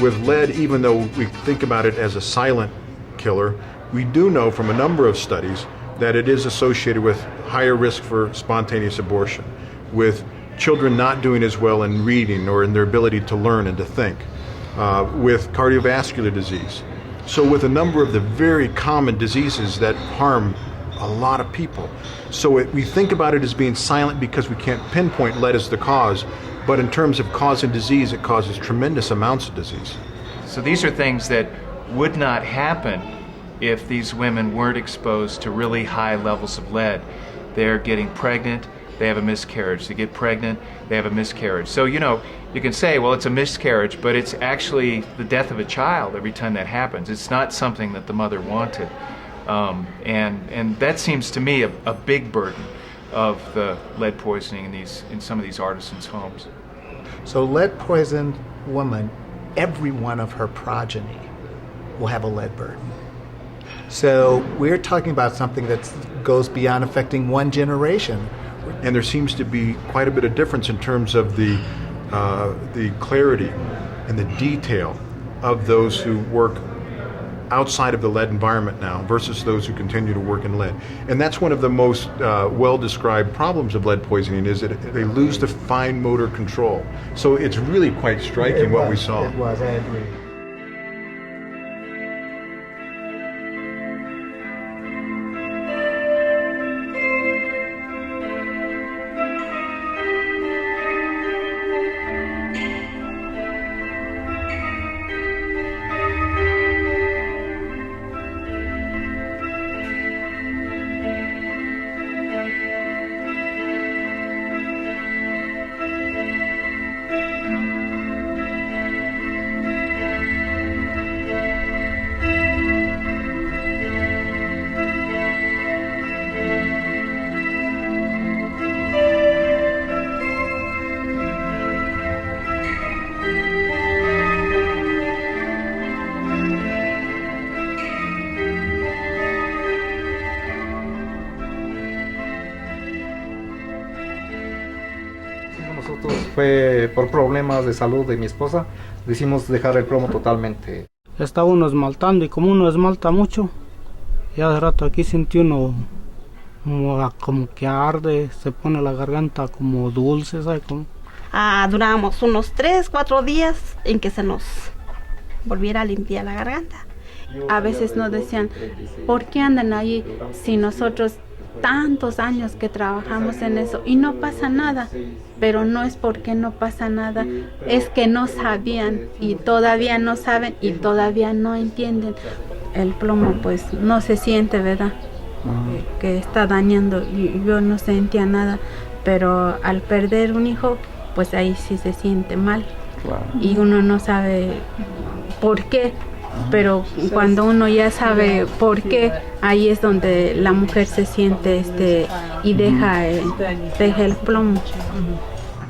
with lead, even though we think about it as a silent killer, we do know from a number of studies that it is associated with higher risk for spontaneous abortion, with children not doing as well in reading or in their ability to learn and to think, with cardiovascular disease. So with a number of the very common diseases that harm a lot of people. So we think about it as being silent because we can't pinpoint lead as the cause, but in terms of causing disease, it causes tremendous amounts of disease. So these are things that would not happen if these women weren't exposed to really high levels of lead. They're getting pregnant, they have a miscarriage. They get pregnant, they have a miscarriage. So, you know, you can say, well, it's a miscarriage, but it's actually the death of a child every time that happens. It's not something that the mother wanted. And that seems to me a big burden of the lead poisoning in some of these artisans' homes. So lead-poisoned woman, every one of her progeny will have a lead burden. So we're talking about something that goes beyond affecting one generation. And there seems to be quite a bit of difference in terms of the clarity and the detail of those who work outside of the lead environment now versus those who continue to work in lead. And that's one of the most well-described problems of lead poisoning, is that they lose the fine motor control. So it's really quite striking what we saw. It was, I agree. Nosotros fue por problemas de salud de mi esposa, decidimos dejar el plomo totalmente. Estaba uno esmaltando y como uno esmalta mucho, ya de rato aquí sentí uno como que arde, se pone la garganta como dulce, ¿sabe cómo? Duramos unos 3-4 días en que se nos volviera a limpiar la garganta. A veces nos decían, ¿por qué andan ahí si nosotros tantos años que trabajamos en eso y no pasa nada? Pero no es porque no pasa nada, es que no sabían y todavía no saben y todavía no entienden. El plomo pues no se siente, ¿verdad? Que está dañando. Yo no sentía nada, pero al perder un hijo, pues ahí sí se siente mal. Y uno no sabe por qué. Pero cuando uno ya sabe por qué, ahí es donde la mujer se siente y deja el plomo.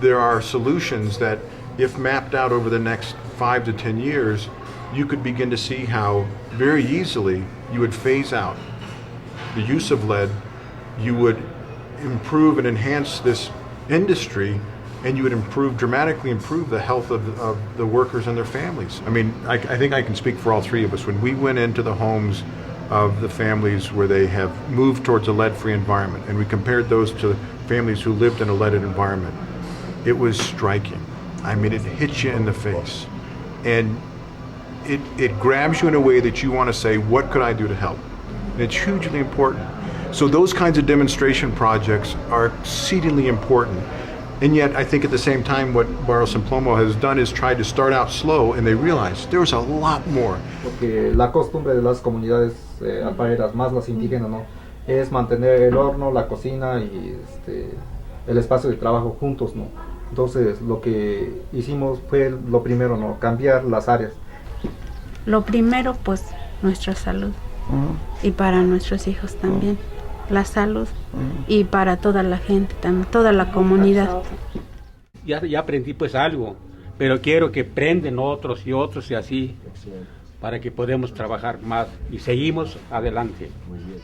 There are solutions that, if mapped out over the next 5 to 10 years, you could begin to see how very easily you would phase out the use of lead, you would improve and enhance this industry, and you would dramatically improve the health of the workers and their families. I mean, I think I can speak for all three of us. When we went into the homes of the families where they have moved towards a lead-free environment, and we compared those to families who lived in a leaded environment, it was striking. I mean, it hits you in the face. And it grabs you in a way that you want to say, what could I do to help? And it's hugely important. So those kinds of demonstration projects are exceedingly important. And yet, I think at the same time, what Barro and Plomo has done is tried to start out slow, and they realized there was a lot more. Porque la costumbre de las comunidades alfareras, más las indígenas, ¿no?, es mantener el horno, la cocina y el espacio de trabajo juntos, ¿no? Entonces, lo que hicimos fue lo primero, ¿no?, cambiar las áreas. Lo primero, pues, nuestra salud. Y para nuestros hijos también. La salud y para toda la gente, también, toda la comunidad. Ya aprendí pues algo, pero quiero que prenden otros y otros y así, para que podamos trabajar más y seguimos adelante. Muy bien.